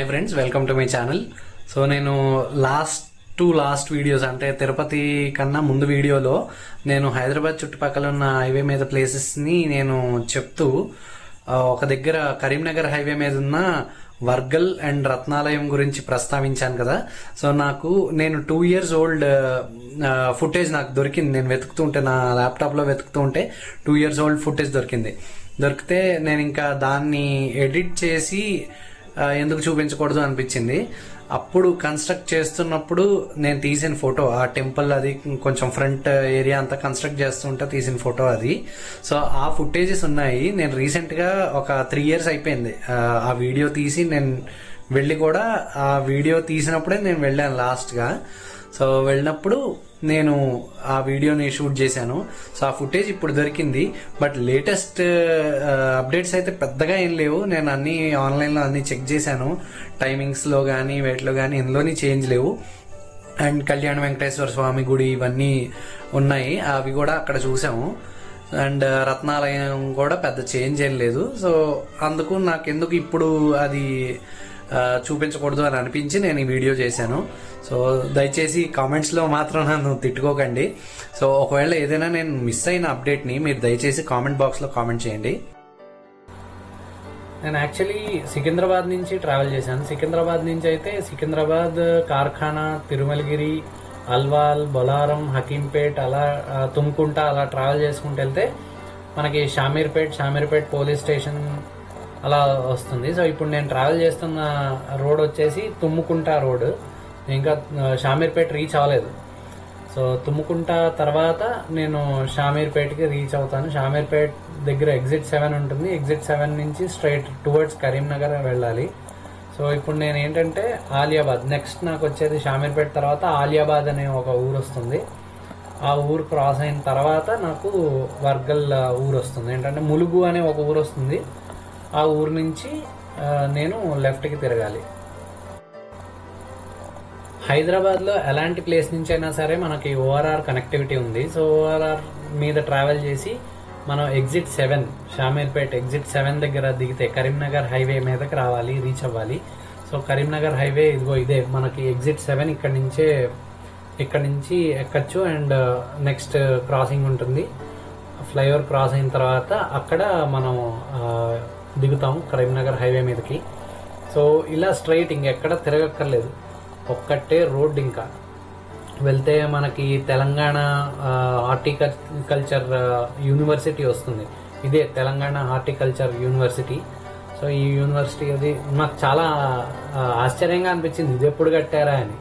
Hi friends, welcome to my channel. So నేను last videos అంటే తిరుపతి కన్నా ముందు వీడియోలో నేను హైదరాబాద్ చుట్టుపక్కల ఉన్న హైవే మీద ప్లేసెస్ ని నేను చెప్తూ ఒక దగ్గర కరీంనగర్ హైవే మీద ఉన్న వర్గల్ అండ్ రత్నాలయం గురించి ప్రస్తావించాను కదా. సో నేను 2 years ఓల్డ్ ఫుటేజ్ నాకు దొరికింది. నేను వెతుకుతూ ఉంటే నా ల్యాప్టాప్ లో వెతుకుతూ ఉంటే 2 years ఓల్డ్ ఫుటేజ్ దొరికితే నేను ఇంకా దాన్ని ఎడిట్ చేసి ఎందుకు చూపించకూడదు అనిపించింది. అప్పుడు కన్స్ట్రక్ట్ చేస్తున్నప్పుడు నేను తీసిన ఫోటో, ఆ టెంపుల్ అది కొంచెం ఫ్రంట్ ఏరియా అంతా కన్స్ట్రక్ట్ చేస్తుంటే తీసిన ఫోటో అది. సో ఆ ఫుటేజెస్ ఉన్నాయి. నేను రీసెంట్ గా ఒక 3 years అయిపోయింది ఆ వీడియో తీసి. నేను వెళ్ళి కూడా ఆ వీడియో తీసినప్పుడే నేను వెళ్ళాను లాస్ట్ గా. సో వెళ్ళినప్పుడు నేను ఆ వీడియోని షూట్ చేశాను. సో ఆ ఫుటేజ్ ఇప్పుడు దొరికింది. బట్ లేటెస్ట్ అప్డేట్స్ అయితే పెద్దగా ఏం లేవు. నేను అన్ని ఆన్లైన్ లో అన్ని చెక్ చేశాను. టైమింగ్స్ లో గానీ వేటిలో గానీ ఎందులోని చేంజ్ లేవు. అండ్ కళ్యాణ వెంకటేశ్వర స్వామి గుడి ఇవన్నీ ఉన్నాయి, అవి కూడా అక్కడ చూసాము. అండ్ రత్నాలయం కూడా పెద్ద చేంజ్ ఏం లేదు. సో అందుకు నాకెందుకు ఇప్పుడు అది చూపించకూడదు అని అనిపించి నేను ఈ వీడియో చేశాను. సో దయచేసి కామెంట్స్ లో మాత్రం నన్ను తిట్టుకోకండి. సో ఒకవేళ ఏదైనా నేను మిస్ అయిన అప్డేట్ ని మీరు దయచేసి కామెంట్ బాక్స్ లో కామెంట్ చేయండి. నేను యాక్చువల్లీ సికింద్రాబాద్ నుంచి ట్రావెల్ చేశాను. సికింద్రాబాద్ నుంచి అయితే సికింద్రాబాద్, కార్ఖానా, తిరుమలగిరి, అల్వాల్, బొలారం, హకీంపేట్, అలా తుమ్కుంట అలా ట్రావెల్ చేసుకుంటూ వెళ్తే మనకి షామీర్పేట్ పోలీస్ స్టేషన్ అలా వస్తుంది. సో ఇప్పుడు నేను ట్రావెల్ చేస్తున్న రోడ్ వచ్చేసి తుమ్ముకుంట రోడ్. ఇంకా షామీర్పేట్ రీచ్ అవ్వలేదు. సో తుమ్ముకుంట తర్వాత నేను షామీర్పేట్కి రీచ్ అవుతాను. షామీర్పేట్ దగ్గర ఎగ్జిట్ 7 ఉంటుంది. ఎగ్జిట్ 7 నుంచి స్ట్రైట్ టువర్డ్స్ కరీంనగర్ వెళ్ళాలి. సో ఇప్పుడు నేను ఏంటంటే ఆలియాబాద్, నెక్స్ట్ నాకు వచ్చేది షామీర్పేట్ తర్వాత ఆలియాబాద్ అనే ఒక ఊరు వస్తుంది. ఆ ఊరు క్రాస్ అయిన తర్వాత నాకు వర్గల్ ఊరు వస్తుంది. ఏంటంటే ములుగు అనే ఒక ఊరు వస్తుంది. ఆ ఊరు నుంచి నేను లెఫ్ట్కి తిరగాలి. హైదరాబాద్ లో ఎలాంటి ప్లేస్ నుంచి అయినా సరే మనకి ఓఆర్ఆర్ కనెక్టివిటీ ఉంది. సో ఓఆర్ఆర్ మీద ట్రావెల్ చేసి మనం ఎగ్జిట్ 7 షామీర్పేట్ ఎగ్జిట్ 7 దగ్గర దిగితే కరీంనగర్ హైవే మీదకి రావాలి, రీచ్ అవ్వాలి. సో కరీంనగర్ హైవే ఇదే మనకి ఎగ్జిట్ 7. ఇక్కడ నుంచి ఎక్కచ్చు. అండ్ నెక్స్ట్ క్రాసింగ్ ఉంటుంది. ఫ్లైఓవర్ క్రాస్ అయిన తర్వాత అక్కడ మనం దిగుతాం కరీంనగర్ హైవే మీదకి. సో ఇలా స్ట్రైట్ ఇంకెక్కడ తిరగక్కర్లేదు, ఒక్కటే రోడ్. ఇంకా వెళ్తే మనకి తెలంగాణ హార్టికల్చర్ యూనివర్సిటీ వస్తుంది. ఇదే తెలంగాణ హార్టికల్చర్ యూనివర్సిటీ. సో ఈ యూనివర్సిటీ అది నాకు చాలా ఆశ్చర్యంగా అనిపించింది, ఇది ఎప్పుడు కట్టారా అని.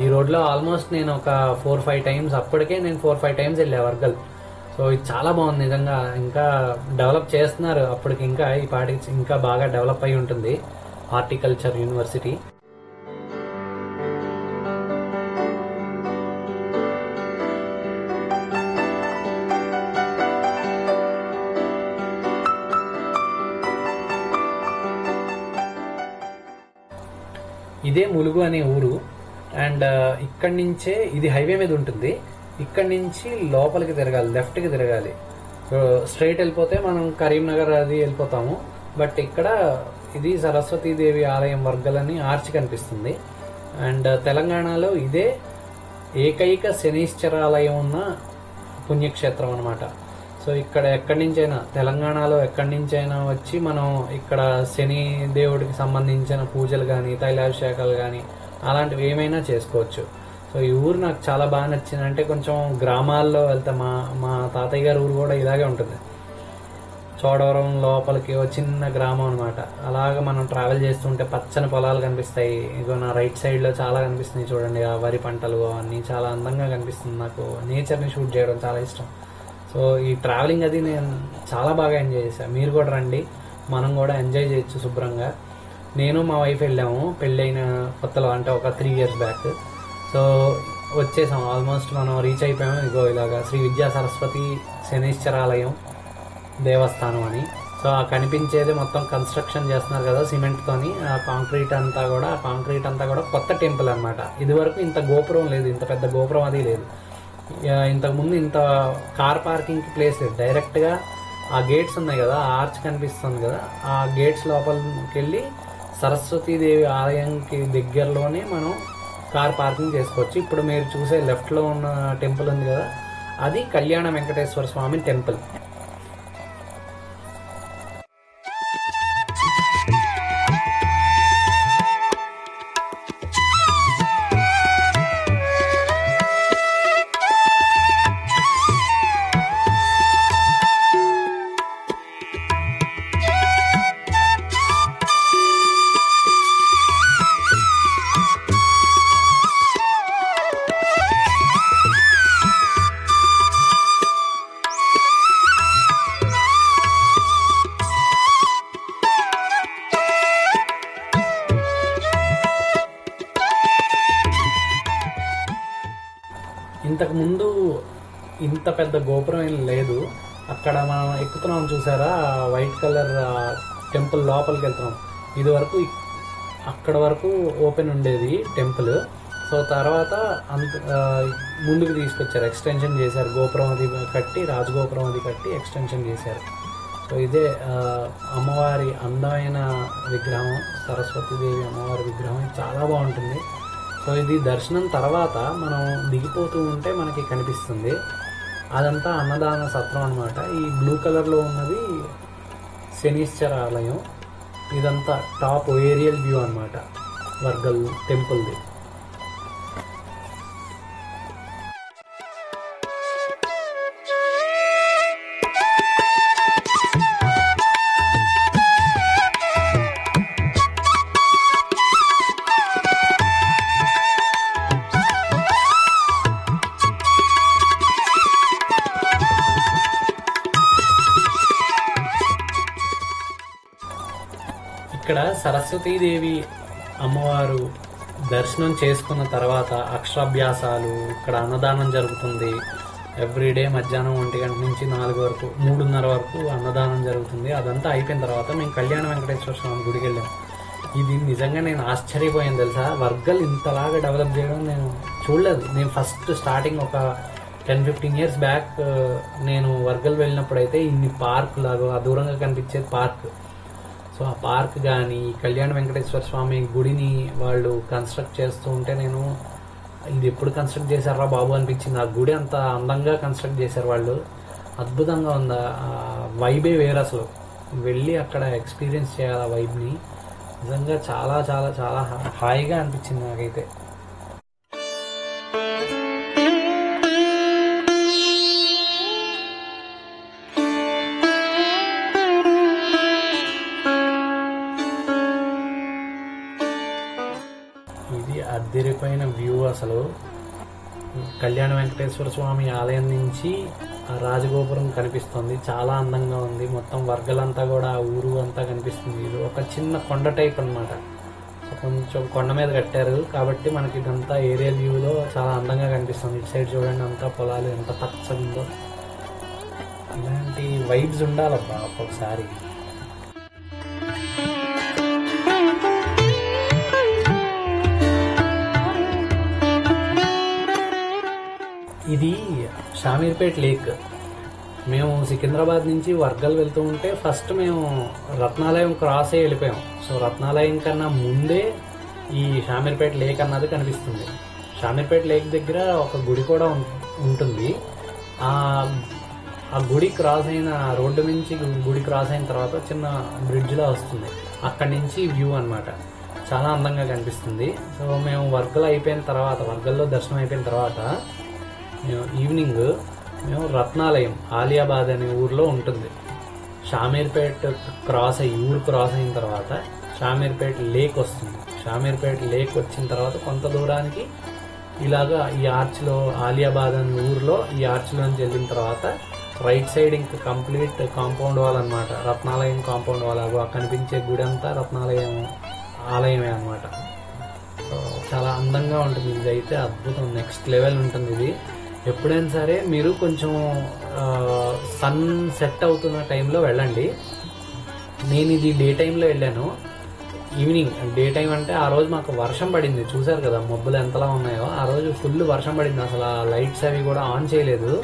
ఈ రోడ్లో ఆల్మోస్ట్ నేను ఒక 4-5 times, అప్పటికే నేను 4-5 times వెళ్ళా వర్గల్. సో ఇది చాలా బాగుంది నిజంగా. ఇంకా డెవలప్ చేస్తున్నారు. అప్పటికి ఇంకా ఈ పాటికి ఇంకా బాగా డెవలప్ అయి ఉంటుంది హార్టికల్చర్ యూనివర్సిటీ. ఇదే ములుగు అనే ఊరు. అండ్ ఇక్కడి నుంచే ఇది హైవే మీద ఉంటుంది. ఇక్కడ నుంచి లోపలికి తిరగాలి, లెఫ్ట్ కి తిరగాలి. సో స్ట్రైట్ వెళ్ళిపోతే మనం కరీంనగర్ అది వెళ్ళిపోతాము. బట్ ఇక్కడ ఇది సరస్వతీదేవి ఆలయం వర్గల్ అని ఆర్చ్ కనిపిస్తుంది. అండ్ తెలంగాణలో ఇదే ఏకైక శనీశ్వరాలయం ఉన్న పుణ్యక్షేత్రం అనమాట. సో ఇక్కడ ఎక్కడి నుంచైనా, తెలంగాణలో ఎక్కడి నుంచైనా వచ్చి మనం ఇక్కడ శని దేవుడికి సంబంధించిన పూజలు కానీ, తైలాభిషేకాలు కానీ అలాంటివి ఏమైనా చేసుకోవచ్చు. సో ఈ ఊరు నాకు చాలా బాగా నచ్చింది. అంటే కొంచెం గ్రామాల్లో వెళ్తే మా తాతయ్య గారి ఊరు కూడా ఇలాగే ఉంటుంది. చోడవరం లోపలికి ఒక చిన్న గ్రామం అనమాట. అలాగా మనం ట్రావెల్ చేస్తుంటే పచ్చని పొలాలు కనిపిస్తాయి. ఇగో నా రైట్ సైడ్ లో చాలా కనిపిస్తున్నాయి చూడండి, ఆ వరి పంటలు అవన్నీ చాలా అందంగా కనిపిస్తుంది. నాకు నేచర్ని షూట్ చేయడం చాలా ఇష్టం. సో ఈ ట్రావెలింగ్ అది నేను చాలా బాగా ఎంజాయ్ చేశాను. మీరు కూడా రండి, మనం కూడా ఎంజాయ్ చేయొచ్చు శుభ్రంగా. నేను మా వైఫ్ వెళ్ళాము పెళ్ళైన కొత్తలో, అంటే ఒక 3 years బ్యాక్. సో వచ్చేసాం, ఆల్మోస్ట్ మనం రీచ్ అయిపోయాము. ఇగో ఇలాగా శ్రీ విద్యా సరస్వతి శనీశ్వరాలయం దేవస్థానం అని. సో ఆ కనిపించేది మొత్తం కన్స్ట్రక్షన్ చేస్తున్నారు కదా సిమెంట్ తోని. ఆ కాంక్రీట్ అంతా కూడా కొత్త టెంపుల్ అనమాట. ఇది వరకు ఇంత గోపురం లేదు, ఇంత పెద్ద గోపురం అది లేదు. ఇంతకు ముందు ఇంత కార్ పార్కింగ్ ప్లేస్ లేదు. డైరెక్ట్ గా ఆ గేట్స్ ఉన్నాయి కదా, ఆర్చ్ కనిపిస్తుంది కదా, ఆ గేట్స్ లోపలికి వెళ్ళి సరస్వతీదేవి ఆలయంకి దగ్గరలోనే మనం కార్ పార్కింగ్ చేసుకోవచ్చు. ఇప్పుడు మీరు చూసే లెఫ్ట్లో ఉన్న టెంపుల్ ఉంది కదా, అది కళ్యాణ వెంకటేశ్వర స్వామి టెంపుల్. ఇంతకు ముందు ఇంత పెద్ద గోపురం ఏం లేదు. అక్కడ మనం ఎక్కుతున్నాం చూసారా, వైట్ కలర్ టెంపుల్ లోపలికి వెళ్తున్నాం. ఇది వరకు అక్కడ వరకు ఓపెన్ ఉండేది టెంపుల్. సో తర్వాత ముందుకు తీసుకొచ్చారు, ఎక్స్టెన్షన్ చేశారు. గోపురం అది కట్టి, రాజగోపురం అది కట్టి ఎక్స్టెన్షన్ చేశారు. సో ఇదే అమ్మవారి అందమైన విగ్రహం, సరస్వతీదేవి అమ్మవారి విగ్రహం. చాలా బాగుంటుంది. సో ఇది దర్శనం తర్వాత మనం దిగిపోతూ ఉంటే మనకి కనిపిస్తుంది. అదంతా అన్నదాన సత్రం అనమాట. ఈ బ్లూ కలర్లో ఉన్నది శనీశ్వర ఆలయం. ఇదంతా టాప్ ఏరియల్ వ్యూ అనమాట వర్గల్ టెంపుల్ది. ఇక్కడ సరస్వతీదేవి అమ్మవారు దర్శనం చేసుకున్న తర్వాత అక్షరాభ్యాసాలు, ఇక్కడ అన్నదానం జరుగుతుంది. ఎవ్రీడే మధ్యాహ్నం 1 గంట నుంచి 4 వరకు, 3:30 వరకు అన్నదానం జరుగుతుంది. అదంతా అయిపోయిన తర్వాత మేము కళ్యాణ వెంకటేశ్వర స్వామి గుడికి వెళ్ళాం. ఇది నిజంగా నేను ఆశ్చర్యపోయాను తెలుసా. వర్గల్ ఇంతలాగా డెవలప్ చేయడం నేను చూడలేదు. నేను ఫస్ట్ స్టార్టింగ్ ఒక 10-15 years బ్యాక్ నేను వర్గల్ వెళ్ళినప్పుడైతే ఇన్ని పార్క్ లాగా దూరంగా కనిపించేది పార్క్. సో ఆ పార్క్ కానీ, కళ్యాణ వెంకటేశ్వర స్వామి గుడిని వాళ్ళు కన్స్ట్రక్ట్ చేస్తూ ఉంటే నేను ఇది ఎప్పుడు కన్స్ట్రక్ట్ చేశారా బాబు అనిపించింది. ఆ గుడి అంత అందంగా కన్స్ట్రక్ట్ చేశారు వాళ్ళు. అద్భుతంగా ఉంది. ఆ వైబే వేరు అసలు. వెళ్ళి అక్కడ ఎక్స్పీరియన్స్ చేయాలి ఆ వైబ్ని. నిజంగా చాలా చాలా చాలా హాయిగా అనిపించింది నాకైతే. ఇది అద్దరిపోయిన వ్యూ అసలు. కళ్యాణ వెంకటేశ్వర స్వామి ఆలయం నుంచి ఆ రాజగోపురం కనిపిస్తుంది. చాలా అందంగా ఉంది. మొత్తం వర్గలంతా కూడా ఆ ఊరు అంతా కనిపిస్తుంది. ఇది ఒక చిన్న కొండ టైప్ అనమాట. కొంచెం కొండ మీద కట్టారు కాబట్టి మనకి ఇదంతా ఏరియల్ వ్యూలో చాలా అందంగా కనిపిస్తుంది. ఇటు సైడ్ చూడండి, అంతా పొలాలు ఎంత పచ్చందో. ఇలాంటి వైబ్స్ ఉండాలబ్బా ఒక్కొక్కసారి. ఇది షామీర్పేట్ లేక్. మేము సికింద్రాబాద్ నుంచి వర్గల్ వెళ్తూ ఉంటే ఫస్ట్ మేము రత్నాలయం క్రాస్ అయ్యి వెళ్ళిపోయాం. సో రత్నాలయం కన్నా ముందే ఈ షామీర్పేట్ లేక్ అన్నది కనిపిస్తుంది. షామీర్పేట్ లేక్ దగ్గర ఒక గుడి కూడా ఉంటుంది. ఆ గుడి క్రాస్ అయిన, రోడ్డు నుంచి గుడి క్రాస్ అయిన తర్వాత చిన్న బ్రిడ్జ్లో వస్తుంది. అక్కడి నుంచి వ్యూ అనమాట. చాలా అందంగా కనిపిస్తుంది. సో మేము వర్గల్ అయిపోయిన తర్వాత, వర్గల్లో దర్శనం అయిపోయిన తర్వాత ఈవినింగ్ మేము రత్నాలయం, ఆలియాబాద్ అనే ఊర్లో ఉంటుంది. షామీర్పేట్ క్రాస్ అయ్యి, ఊరు క్రాస్ అయిన తర్వాత షామీర్పేట్ లేక్ వస్తుంది. షామీర్పేట్ లేక్ వచ్చిన తర్వాత కొంత దూరానికి ఇలాగా ఈ ఆర్చ్లో, ఆలియాబాద్ అనే ఊర్లో ఈ ఆర్చ్లోంచి వెళ్ళిన తర్వాత రైట్ సైడ్ ఇంకా కంప్లీట్ కాంపౌండ్ వాల్ అనమాట. Ratnalayam compound wall. కనిపించే గుడి అంతా రత్నాలయం ఆలయమే అనమాట. సో చాలా అందంగా ఉంటుంది. ఇది అయితే అద్భుతం, నెక్స్ట్ లెవెల్ ఉంటుంది ఇది. ఎప్పుడైనా సరే మీరు కొంచెం సన్ సెట్ అవుతున్న టైంలో వెళ్ళండి. నేను ఇది డే టైంలో వెళ్ళాను. ఈవినింగ్, డే టైం అంటే ఆ రోజు మాకు వర్షం పడింది. చూసారు కదా మబ్బులు ఎంతలా ఉన్నాయో. ఆ రోజు ఫుల్ వర్షం పడింది. అసలు ఆ లైట్స్ అవి కూడా ఆన్ చేయలేదు.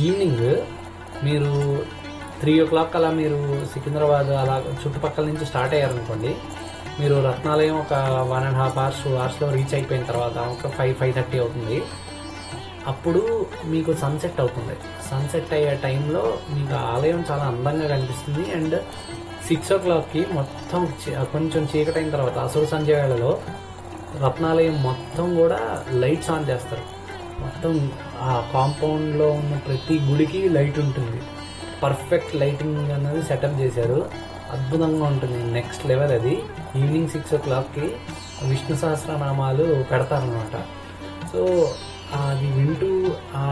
ఈవినింగ్ మీరు 3 o'clock అలా మీరు సికింద్రాబాద్ అలా చుట్టుపక్కల నుంచి స్టార్ట్ అయ్యారనుకోండి, మీరు రత్నాలయం ఒక 1.5 hours 2 hours రీచ్ అయిపోయిన తర్వాత ఒక 5:30 అవుతుంది. అప్పుడు మీకు సన్సెట్ అవుతుంది. సన్సెట్ అయ్యే టైంలో మీకు ఆలయం చాలా అందంగా కనిపిస్తుంది. అండ్ 6 o'clock మొత్తం కొంచెం చీకటైన తర్వాత అసుర సంధ్య వేళలో రత్నాలయం మొత్తం కూడా లైట్స్ ఆన్ చేస్తారు. మొత్తం ఆ కాంపౌండ్లో ఉన్న ప్రతి గుడికి లైట్ ఉంటుంది. పర్ఫెక్ట్ లైటింగ్ అనేది సెటప్ చేశారు. అద్భుతంగా ఉంటుంది. నెక్స్ట్ లెవెల్ అది. ఈవినింగ్ 6 o'clock విష్ణు సహస్రనామాలు పెడతారనమాట. సో అది వింటూ ఆ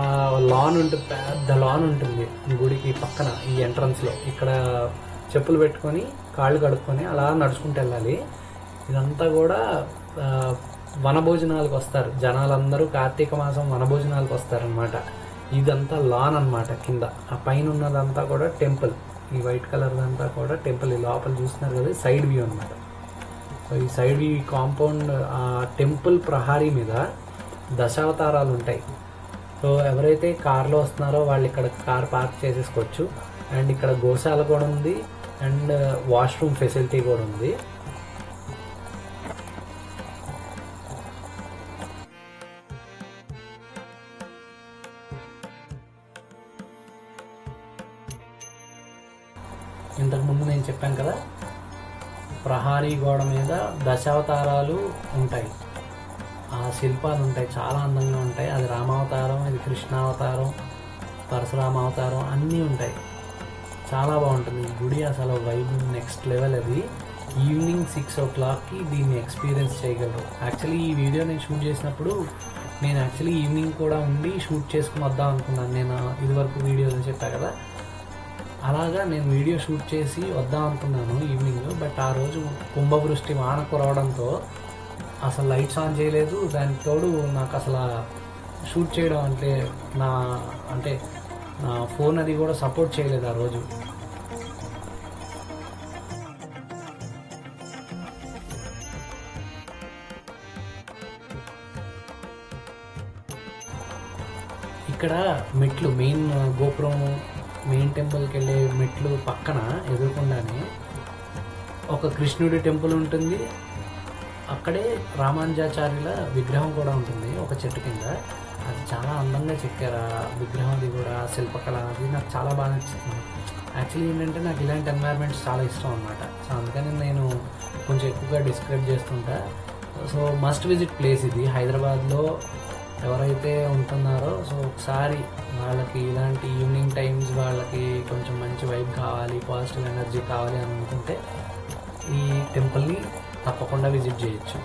లాన్ ఉంటుంది, పెద్ద లాన్ ఉంటుంది గుడికి పక్కన. ఈ ఎంట్రన్స్లో ఇక్కడ చెప్పులు పెట్టుకొని కాళ్ళు కడుక్కొని అలా నడుచుకుంటూ వెళ్ళాలి. ఇదంతా కూడా వనభోజనాలకు వస్తారు జనాలందరూ. కార్తీక మాసం వనభోజనాలకు వస్తారనమాట. ఇదంతా లాన్ అనమాట. కింద ఆ పైన ఉన్నదంతా కూడా టెంపుల్. ఈ వైట్ కలర్ అంతా కూడా టెంపుల్. ఈ లోపల చూస్తున్నారు కదా, సైడ్ వ్యూ అనమాట. సో ఈ సైడ్ వ్యూ కాంపౌండ్ ఆ టెంపుల్ ప్రహారీ మీద దశావతారాలు ఉంటాయి. సో ఎవరైతే కార్లో వస్తున్నారో వాళ్ళు ఇక్కడ కార్ పార్క్ చేసేసుకోవచ్చు. అండ్ ఇక్కడ గోశాల కూడా ఉంది. అండ్ వాష్రూమ్ ఫెసిలిటీ కూడా ఉంది. ఇంతకుముందు నేను చెప్పాను కదా, ప్రహారీ గోడ మీద దశావతారాలు ఉంటాయి. ఆ శిల్పాలు ఉంటాయి, చాలా అందంగా ఉంటాయి. అది రామావతారం, ఇది కృష్ణావతారం, పరశురామ అవతారం అన్నీ ఉంటాయి. చాలా బాగుంటుంది ఈ గుడి. అసలు వైబ్ నెక్స్ట్ లెవెల్. అది ఈవినింగ్ 6 o'clock దీన్ని ఎక్స్పీరియన్స్ చేయగలరు. యాక్చువల్లీ ఈ వీడియో నేను షూట్ చేసినప్పుడు నేను యాక్చువల్లీ ఈవినింగ్ కూడా ఉండి షూట్ చేసుకుని వద్దాం అనుకున్నాను. నేను ఇదివరకు వీడియోలు చెప్పా కదా, అలాగా నేను వీడియో షూట్ చేసి వద్దాం అనుకున్నాను ఈవినింగ్. బట్ ఆ రోజు కుంభవృష్టి వాన కురవడంతో అసలు లైట్స్ ఆన్ చేయలేదు. దానికి తోడు నాకు అసలు షూట్ చేయడం అంటే నా ఫోన్ అది కూడా సపోర్ట్ చేయలేదు ఆ రోజు. ఇక్కడ మెట్లు, మెయిన్ గోపురం, మెయిన్ టెంపుల్కి వెళ్ళే మెట్లు పక్కన ఎదురుకుండానే ఒక కృష్ణుడి టెంపుల్ ఉంటుంది. అక్కడే రామానుజాచార్యుల విగ్రహం కూడా ఉంటుంది ఒక చెట్టు కింద. అది చాలా అందంగా చెక్కారు ఆ విగ్రహం. అది కూడా శిల్పకళ అది నాకు చాలా బాగా నచ్చుతుంది. యాక్చువల్లీ ఏంటంటే నాకు ఇలాంటి ఎన్వైర్న్మెంట్స్ చాలా ఇష్టం అన్నమాట. సో అందుకని నేను కొంచెం ఎక్కువగా డిస్క్రైబ్ చేస్తుంటా. సో మస్ట్ విజిట్ ప్లేస్ ఇది హైదరాబాద్లో. ఎవరైతే ఉంటున్నారో సో ఒకసారి వాళ్ళకి ఇలాంటి ఈవినింగ్ టైమ్స్ వాళ్ళకి కొంచెం మంచి వైబ్ కావాలి, పాజిటివ్ ఎనర్జీ కావాలి అని అనుకుంటే ఈ టెంపుల్ని తప్పకుండా విజిట్ చేయొచ్చు.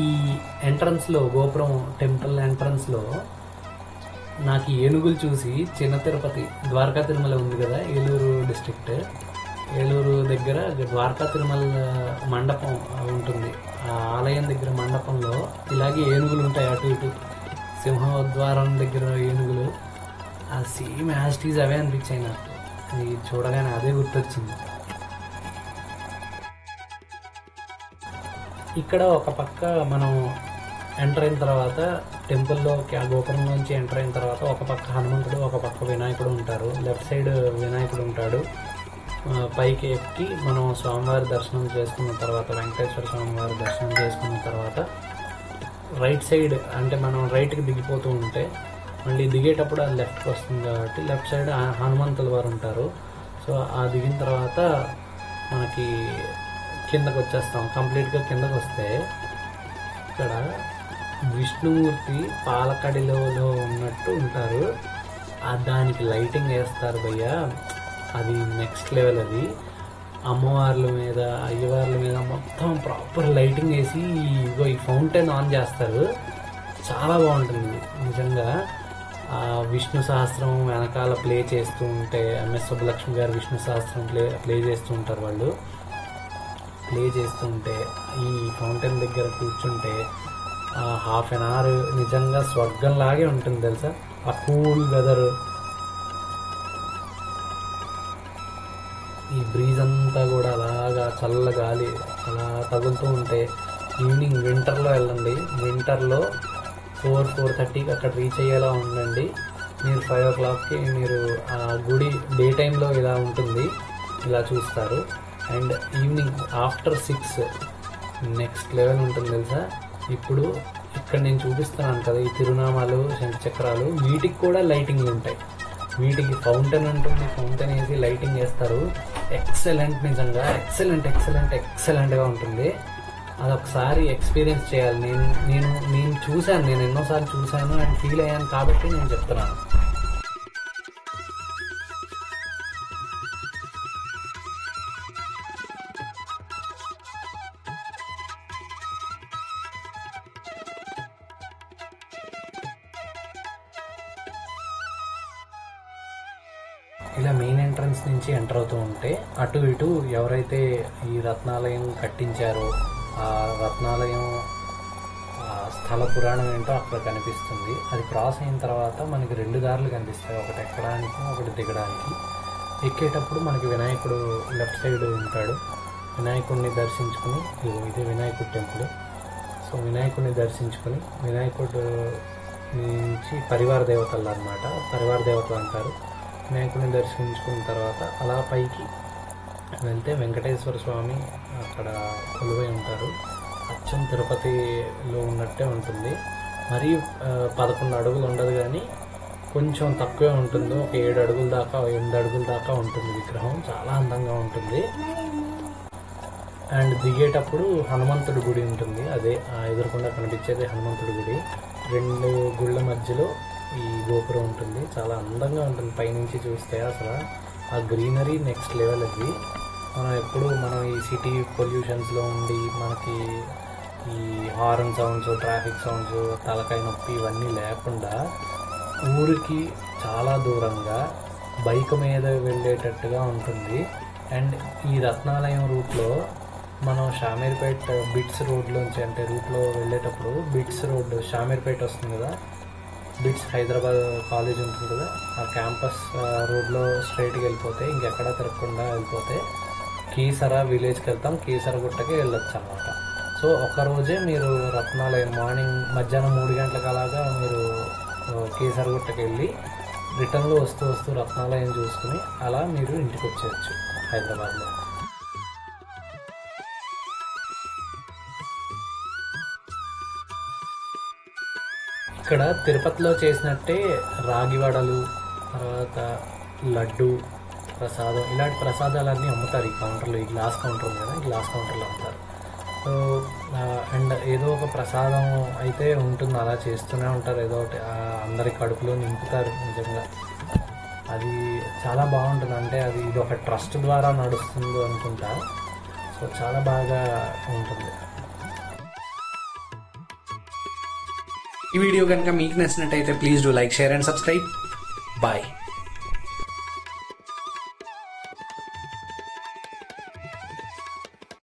ఈ ఎంట్రన్స్లో, గోపురం టెంపుల్ ఎంట్రన్స్లో నాకు ఏనుగులు చూసి చిన్న తిరుపతి, ద్వారకా తిరుమల ఉంది కదా, ఏలూరు డిస్ట్రిక్ట్, ఏలూరు దగ్గర ద్వారకా తిరుమల మండపం ఉంటుంది. ఆ ఆలయం దగ్గర మండపంలో ఇలాగే ఏనుగులు ఉంటాయి అటు ఇటు. సింహద్వారం దగ్గర ఏనుగులు ఆ సేమ్ యాస్టీస్ అవే అనిపించాయి నాకు. అది చూడగానే అదే గుర్తొచ్చింది. ఇక్కడ ఒక పక్క మనం ఎంటర్ అయిన తర్వాత టెంపుల్లోకి, ఆ గోపురం నుంచి ఎంటర్ అయిన తర్వాత ఒక పక్క హనుమంతుడు, ఒక పక్క వినాయకుడు ఉంటారు. లెఫ్ట్ సైడ్ వినాయకుడు ఉంటాడు. పైకి ఎక్కి మనం స్వామివారి దర్శనం చేసుకున్న తర్వాత, వెంకటేశ్వర స్వామివారి దర్శనం చేసుకున్న తర్వాత రైట్ సైడ్ అంటే మనం రైట్కి దిగిపోతూ ఉంటే మళ్ళీ దిగేటప్పుడు అది లెఫ్ట్కి వస్తుంది కాబట్టి లెఫ్ట్ సైడ్ హనుమంతుల వారు ఉంటారు. సో ఆ దిగిన తర్వాత మనకి కిందకు వచ్చేస్తాం. కంప్లీట్గా కిందకు వస్తే ఇక్కడ విష్ణుమూర్తి పాలకడిలో ఉన్నట్టు ఉంటారు. దానికి లైటింగ్ వేస్తారు భయ్య, అది నెక్స్ట్ లెవెల్. అది అమ్మవార్ల మీద, అయ్యవార్ల మీద మొత్తం ప్రాపర్ లైటింగ్ వేసి ఈ ఫౌంటైన్ ఆన్ చేస్తారు. చాలా బాగుంటుంది నిజంగా. విష్ణు సహస్రం వెనకాల ప్లే చేస్తూ ఉంటే, ఎంఎస్ సుబ్బలక్ష్మి గారు విష్ణు సహస్రం ప్లే చేస్తూ ఉంటారు. వాళ్ళు ప్లే చేస్తుంటే ఈ ఫౌంటైన్ దగ్గర కూర్చుంటే హాఫ్ అన్ అవర్ నిజంగా స్వర్గంలాగే ఉంటుంది తెలుసా. ఆ కూల్ వెదర్, ఈ బ్రీజ్ అంతా కూడా అలాగా చల్ల గాలి అలా తగులుతూ ఉంటే. ఈవినింగ్ వింటర్లో వెళ్ళండి, వింటర్లో 4-4:30కి అక్కడ రీచ్ అయ్యేలా ఉండండి. మీరు 5 o'clockకి మీరు ఆ గుడి డే టైంలో ఇలా ఉంటుంది, ఇలా చూస్తారు. And evening after 6 next level ఉంటుంది తెలుసా. ఇప్పుడు ఇక్కడ నేను చూపిస్తున్నాను కదా ఈ తిరునామాలు, శంఖ చక్రాలు, వీటికి కూడా లైటింగ్లు ఉంటాయి. వీటికి ఫౌంటైన్ ఉంటుంది, ఫౌంటైన్ వేసి లైటింగ్ చేస్తారు. ఎక్సలెంట్, నిజంగా ఎక్సలెంట్గా ఉంటుంది. అదొకసారి ఎక్స్పీరియన్స్ చేయాలి. నేను చూశాను, నేను ఎన్నోసార్లు చూశాను అండ్ ఫీల్ అయ్యాను కాబట్టి నేను చెప్తున్నాను. ఇలా మెయిన్ ఎంట్రన్స్ నుంచి ఎంటర్ అవుతూ ఉంటే అటు ఇటు ఎవరైతే ఈ రత్నాలయం కట్టించారో ఆ రత్నాలయం స్థల పురాణం ఏంటో అక్కడ కనిపిస్తుంది. అది క్రాస్ అయిన తర్వాత మనకి 2 దారులు కనిపిస్తాయి, ఒకటి ఎక్కడానికి ఒకటి దిగడానికి. ఎక్కేటప్పుడు మనకి వినాయకుడు లెఫ్ట్ సైడ్ ఉంటాడు. వినాయకుడిని దర్శించుకుని, ఇదే వినాయకుడి టెంపుల్. సో వినాయకుడిని దర్శించుకుని, వినాయకుడు నుంచి పరివార దేవతలు అన్నమాట, పరివార దేవతలు అంటారు. వినాయకుడిని దర్శించుకున్న తర్వాత అలా పైకి వెళ్తే వెంకటేశ్వర స్వామి అక్కడ కొలువై ఉంటారు. అచ్చం తిరుపతిలో ఉన్నట్టే ఉంటుంది. మరీ 11 అడుగులు ఉండదు, కానీ కొంచెం తక్కువే ఉంటుంది. ఒక 7 అడుగుల దాకా 8 అడుగుల దాకా ఉంటుంది విగ్రహం. చాలా అందంగా ఉంటుంది. అండ్ దిగేటప్పుడు హనుమంతుడి గుడి ఉంటుంది, అదే ఎదురుకుండా కనిపించేది హనుమంతుడి గుడి. 2 గుళ్ళ మధ్యలో ఈ గోపురం ఉంటుంది. చాలా అందంగా ఉంటుంది పైనుంచి చూస్తే. అసలు ఆ గ్రీనరీ నెక్స్ట్ లెవెల్. అది మనం ఈ సిటీ పొల్యూషన్స్లో ఉండి మనకి ఈ హార్న్ సౌండ్స్, ట్రాఫిక్ సౌండ్స్, తలకాయ నొప్పి ఇవన్నీ లేకుండా ఊరికి చాలా దూరంగా బైక్ మీద వెళ్ళేటట్టుగా ఉంటుంది. అండ్ ఈ రత్నాలయం రూట్లో మనం షామీర్పేట్ బిట్స్ రోడ్లోంచి, అంటే రూట్లో వెళ్ళేటప్పుడు బిట్స్ రోడ్ షామీర్పేట్ వస్తుంది కదా, బిట్స్ హైదరాబాద్ కాలేజ్ ఉంటుంది కదా, ఆ క్యాంపస్ రోడ్లో స్ట్రైట్కి వెళ్ళిపోతే, ఇంకెక్కడా తిరగకుండా వెళ్ళిపోతే కీసరా విలేజ్కి వెళ్తాం. కీసర గుట్టకి వెళ్ళొచ్చు అన్నమాట. సో ఒకరోజే మీరు రత్నాలయం మధ్యాహ్నం 3 గంటలకు అలాగా మీరు కీసర గుట్టకి వెళ్ళి రిటర్న్లో వస్తూ రత్నాలయం చూసుకుని అలా మీరు ఇంటికి వచ్చేయచ్చు హైదరాబాద్లో. ఇక్కడ తిరుపతిలో చేసినట్టే రాగి వడలు, తర్వాత లడ్డు ప్రసాదం, ఇలాంటి ప్రసాదాలన్నీ అమ్ముతారు ఈ కౌంటర్లో. ఈ గ్లాస్ కౌంటర్ ఉంది కదా, ఈ గ్లాస్ కౌంటర్లో అమ్ముతారు. సో అండ్ ఏదో ఒక ప్రసాదం అయితే ఉంటుంది, అలా చేస్తూనే ఉంటారు. ఏదో ఒకటి అందరి కడుపులో నింపుతారు. నిజంగా అది చాలా బాగుంటుంది. అంటే ఇది ఒక ట్రస్ట్ ద్వారా నడుస్తుంది అనుకుంటా. సో చాలా బాగా ఉంటుంది. ఈ వీడియో కనుక మీకు నచ్చినట్టయితే please do like, share and subscribe. Bye.